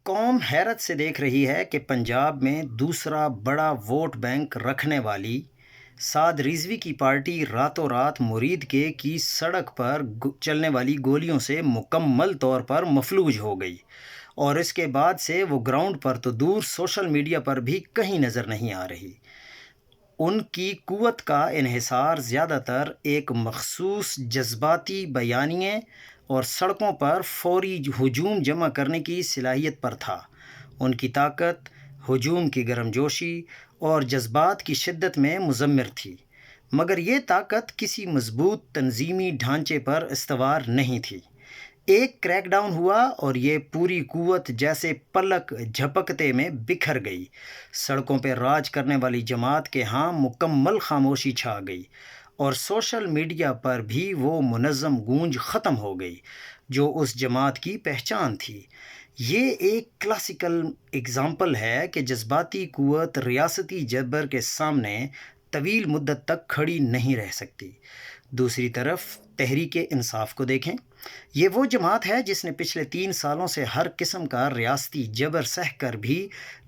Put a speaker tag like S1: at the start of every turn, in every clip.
S1: قوم حیرت سے دیکھ رہی ہے کہ پنجاب میں دوسرا بڑا ووٹ بینک رکھنے والی سعد رضوی کی پارٹی راتوں رات مرید کے کی سڑک پر چلنے والی گولیوں سے مکمل طور پر مفلوج ہو گئی، اور اس کے بعد سے وہ گراؤنڈ پر تو دور سوشل میڈیا پر بھی کہیں نظر نہیں آ رہی۔ ان کی قوت کا انحصار زیادہ تر ایک مخصوص جذباتی بیانیے اور سڑکوں پر فوری ہجوم جمع کرنے کی صلاحیت پر تھا۔ ان کی طاقت ہجوم کی گرمجوشی اور جذبات کی شدت میں مضمر تھی، مگر یہ طاقت کسی مضبوط تنظیمی ڈھانچے پر استوار نہیں تھی۔ ایک کریک ڈاؤن ہوا اور یہ پوری قوت جیسے پلک جھپکتے میں بکھر گئی۔ سڑکوں پہ راج کرنے والی جماعت کے ہاں مکمل خاموشی چھا گئی، اور سوشل میڈیا پر بھی وہ منظم گونج ختم ہو گئی جو اس جماعت کی پہچان تھی۔ یہ ایک کلاسیکل اگزامپل ہے کہ جذباتی قوت ریاستی جبر کے سامنے طویل مدت تک کھڑی نہیں رہ سکتی۔ دوسری طرف تحریک انصاف کو دیکھیں۔ یہ وہ جماعت ہے جس نے پچھلے 3 سالوں سے ہر قسم کا ریاستی جبر سہ کر بھی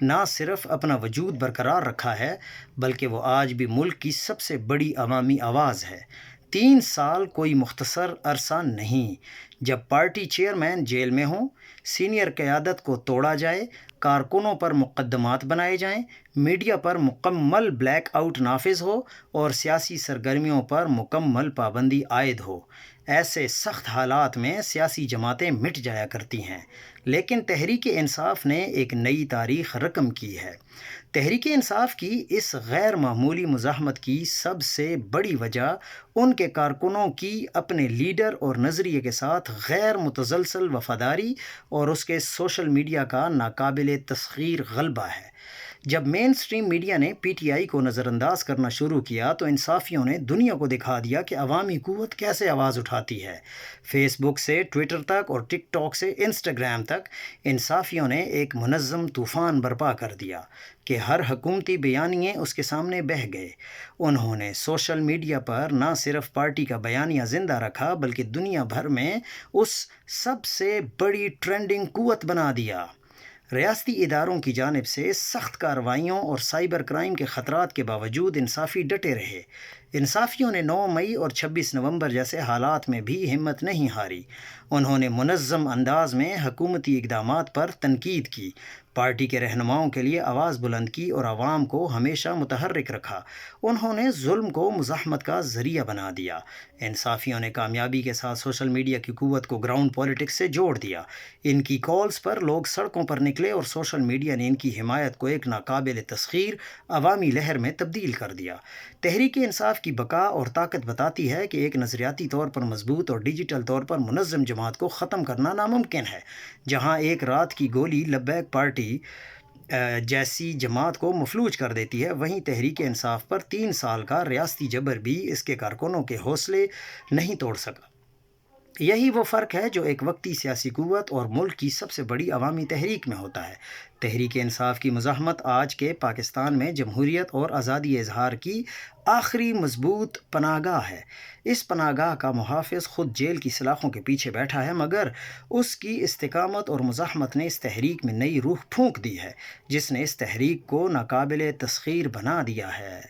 S1: نہ صرف اپنا وجود برقرار رکھا ہے، بلکہ وہ آج بھی ملک کی سب سے بڑی عوامی آواز ہے۔ 3 سال کوئی مختصر عرصہ نہیں۔ جب پارٹی چیئرمین جیل میں ہوں، سینئر قیادت کو توڑا جائے، کارکنوں پر مقدمات بنائے جائیں، میڈیا پر مکمل بلیک آؤٹ نافذ ہو اور سیاسی سرگرمیوں پر مکمل پابندی عائد ہو، ایسے سخت حالات میں سیاسی جماعتیں مٹ جایا کرتی ہیں۔ لیکن تحریک انصاف نے ایک نئی تاریخ رقم کی ہے۔ تحریک انصاف کی اس غیر معمولی مزاحمت کی سب سے بڑی وجہ ان کے کارکنوں کی اپنے لیڈر اور نظریے کے ساتھ غیر متزلزل وفاداری اور اس کے سوشل میڈیا کا ناقابل تسخیر غلبہ ہے۔ جب مین سٹریم میڈیا نے پی ٹی آئی کو نظر انداز کرنا شروع کیا تو انصافیوں نے دنیا کو دکھا دیا کہ عوامی قوت کیسے آواز اٹھاتی ہے۔ فیس بک سے ٹویٹر تک اور ٹک ٹاک سے انسٹاگرام تک انصافیوں نے ایک منظم طوفان برپا کر دیا کہ ہر حکومتی بیانیے اس کے سامنے بہہ گئے۔ انہوں نے سوشل میڈیا پر نہ صرف پارٹی کا بیانیہ زندہ رکھا بلکہ دنیا بھر میں اس سب سے بڑی ٹرینڈنگ قوت بنا دیا۔ ریاستی اداروں کی جانب سے سخت کارروائیوں اور سائبر کرائم کے خطرات کے باوجود انصافی ڈٹے رہے۔ انصافیوں نے 9 مئی اور 26 نومبر جیسے حالات میں بھی ہمت نہیں ہاری۔ انہوں نے منظم انداز میں حکومتی اقدامات پر تنقید کی، پارٹی کے رہنماؤں کے لیے آواز بلند کی اور عوام کو ہمیشہ متحرک رکھا۔ انہوں نے ظلم کو مزاحمت کا ذریعہ بنا دیا۔ انصافیوں نے کامیابی کے ساتھ سوشل میڈیا کی قوت کو گراؤنڈ پولیٹکس سے جوڑ دیا۔ ان کی کالز پر لوگ سڑکوں پر نکلے اور سوشل میڈیا نے ان کی حمایت کو ایک ناقابل تسخیر عوامی لہر میں تبدیل کر دیا۔ تحریک انصاف کی بقا اور طاقت بتاتی ہے کہ ایک نظریاتی طور پر مضبوط اور ڈیجیٹل طور پر منظم جماعت کو ختم کرنا ناممکن ہے۔ جہاں ایک رات کی گولی لبیک پارٹی جیسی جماعت کو مفلوج کر دیتی ہے، وہیں تحریک انصاف پر 3 سال کا ریاستی جبر بھی اس کے کارکنوں کے حوصلے نہیں توڑ سکا۔ یہی وہ فرق ہے جو ایک وقتی سیاسی قوت اور ملک کی سب سے بڑی عوامی تحریک میں ہوتا ہے۔ تحریک انصاف کی مزاحمت آج کے پاکستان میں جمہوریت اور آزادی اظہار کی آخری مضبوط پناہ گاہ ہے۔ اس پناہ گاہ کا محافظ خود جیل کی سلاخوں کے پیچھے بیٹھا ہے، مگر اس کی استقامت اور مزاحمت نے اس تحریک میں نئی روح پھونک دی ہے، جس نے اس تحریک کو ناقابل تسخیر بنا دیا ہے۔